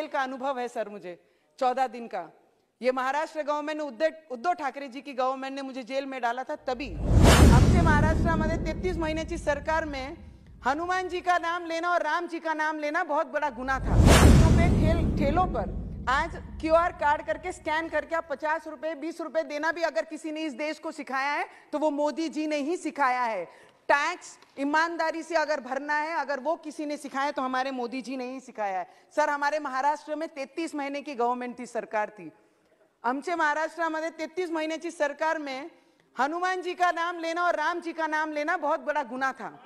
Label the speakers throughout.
Speaker 1: Jail का अनुभव है सर मुझे 14 दिन का। ये महाराष्ट्र गवर्नमेंट ने उद्धव ठाकरे जी की गवर्नमेंट ने मुझे जेल में डाला था तभी। आमच्या महाराष्ट्रामध्ये 33 महीने सरकार में हनुमान जी का नाम लेना और राम जी का नाम लेना बहुत बड़ा गुनाह था। ठेलों पर आज क्यूआर कार्ड करके स्कैन करके आप 50 रुपए 20 रुपए देना भी अगर किसी ने इस देश को सिखाया है तो वो मोदी जी ने ही सिखाया है। टैक्स ईमानदारी से अगर भरना है, अगर वो किसी ने सिखाया तो हमारे मोदी जी ने ही सिखाया है। सर हमारे महाराष्ट्र में 33 महीने की गवर्नमेंट थी, सरकार थी। आमच्या महाराष्ट्रामध्ये 33 महीने सरकार में हनुमान जी का नाम लेना और राम जी का नाम लेना बहुत बड़ा गुनाह था।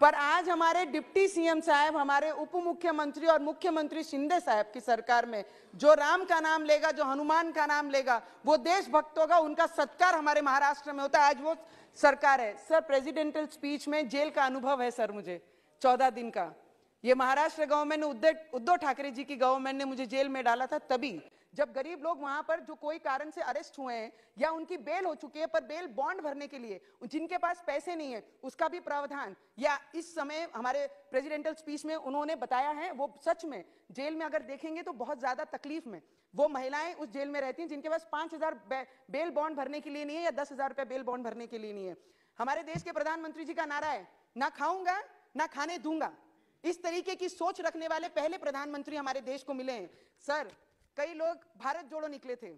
Speaker 1: पर आज हमारे डिप्टी सीएम साहब, हमारे उप मुख्यमंत्री और मुख्यमंत्री शिंदे साहब की सरकार में जो राम का नाम लेगा, जो हनुमान का नाम लेगा, वो देशभक्त होगा, उनका सत्कार हमारे महाराष्ट्र में होता है। आज वो सरकार है। सर प्रेसिडेंशियल स्पीच में जेल का अनुभव है सर मुझे 14 दिन का। ये महाराष्ट्र गवर्नमेंट ने उद्धव ठाकरे जी की गवर्नमेंट ने मुझे जेल में डाला था तभी, जब गरीब लोग वहां पर जो कोई कारण से अरेस्ट हुए हैं या उनकी बेल हो चुकी है, पर बेल बॉन्ड भरने के लिए जिनके पास पैसे नहीं है उसका भी प्रावधान, या इस समय हमारे प्रेसिडेंशियल स्पीच में उन्होंने बताया है, वो सच में जेल में अगर देखेंगे तो बहुत ज्यादा तकलीफ में वो महिलाएं उस जेल में रहती हैं जिनके पास 5,000 बेल बॉन्ड भरने के लिए नहीं है या 10,000 रुपए बेल बॉन्ड भरने के लिए नहीं है। हमारे देश के प्रधानमंत्री जी का नारा है, ना खाऊंगा ना खाने दूंगा। इस तरीके की सोच रखने वाले पहले प्रधानमंत्री हमारे देश को मिले हैं। सर कई लोग भारत जोड़ो निकले थे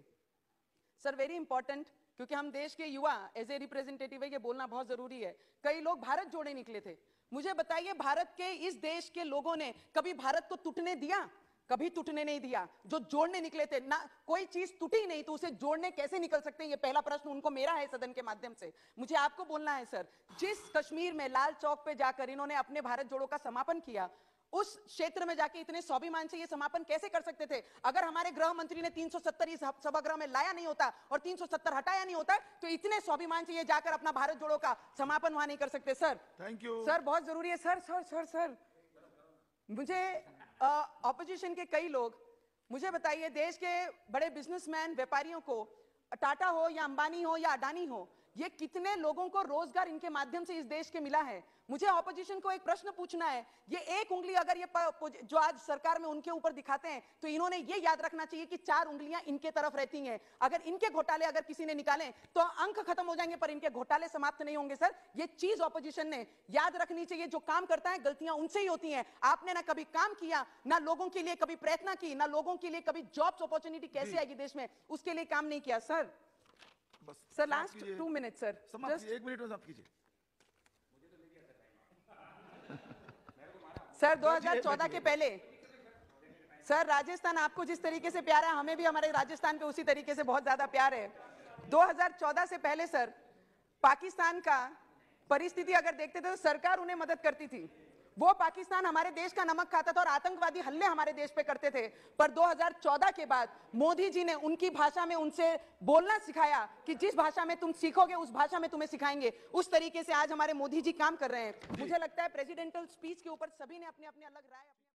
Speaker 1: सर, वेरी इंपॉर्टेंट, क्योंकि हम देश के युवा एज ए रिप्रेजेंटेटिव है, ये बोलना बहुत जरूरी है। कई लोग भारत जोड़े निकले थे। मुझे बताइए, भारत के इस देश के लोगों ने कभी भारत को टूटने दिया? कभी टूटने नहीं दिया। जो जोड़ने निकले थे ना, कोई चीज टूटी नहीं तो उसे जोड़ने कैसे निकल सकते हैं? ये पहला प्रश्न उनको मेरा है सदन के माध्यम से। मुझे आपको बोलना है सर, जिस कश्मीर में लाल चौक पे जाकर इन्होंने अपने भारत जोड़ो का समापन किया, उस क्षेत्र में जाके इतने स्वाभिमान से ये समापन कैसे कर सकते थे? अगर हमारे गृह मंत्री ने 370 इस सभागृह में लाया नहीं होता और 370 हटाया नहीं होता तो इतने स्वाभिमान से ये जाकर अपना भारत जोड़ो का समापन वहां नहीं कर सकते। सर
Speaker 2: थैंक यू
Speaker 1: सर, बहुत जरूरी है सर। सर सर सर मुझे ऑपोजिशन के कई लोग, मुझे बताइए, देश के बड़े बिजनेसमैन व्यापारियों को, टाटा हो या अंबानी हो या अडानी हो, ये कितने लोगों को रोजगार इनके माध्यम से इस देश के मिला है? मुझे ऑपोजिशन को एक प्रश्न पूछना है, ये एक उंगली अगर ये जो आज सरकार में उनके ऊपर दिखाते हैं तो इन्होंने ये याद रखना चाहिए कि 4 उंगलियां इनके तरफ रहती हैं। अगर इनके घोटाले अगर किसी ने निकाले तो अंक खत्म हो जाएंगे, पर इनके घोटाले समाप्त नहीं होंगे। सर ये चीज ऑपोजिशन ने याद रखनी चाहिए। जो काम करता है गलतियां उनसे ही होती हैं। आपने ना कभी काम किया, ना लोगों के लिए कभी प्रयत्न की, ना लोगों के लिए कभी जॉब्स अपॉर्चुनिटी कैसे आएगी देश में, उसके लिए काम नहीं किया। Sir sir last 2 minute sir,
Speaker 2: just 1 minute में समाप्त कीजिए।
Speaker 1: सर 2014 के पहले सर राजस्थान आपको जिस तरीके से प्यार है, हमें भी हमारे राजस्थान पे उसी तरीके से बहुत ज्यादा प्यार है। 2014 से पहले सर पाकिस्तान का परिस्थिति अगर देखते थे तो सरकार उन्हें मदद करती थी। वो पाकिस्तान हमारे देश का नमक खाता था और आतंकवादी हमले हमारे देश पे करते थे। पर 2014 के बाद मोदी जी ने उनकी भाषा में उनसे बोलना सिखाया कि जिस भाषा में तुम सीखोगे उस भाषा में तुम्हें सिखाएंगे। उस तरीके से आज हमारे मोदी जी काम कर रहे हैं। मुझे लगता है प्रेसिडेंशियल स्पीच के ऊपर सभी ने अपने अपने अलग राय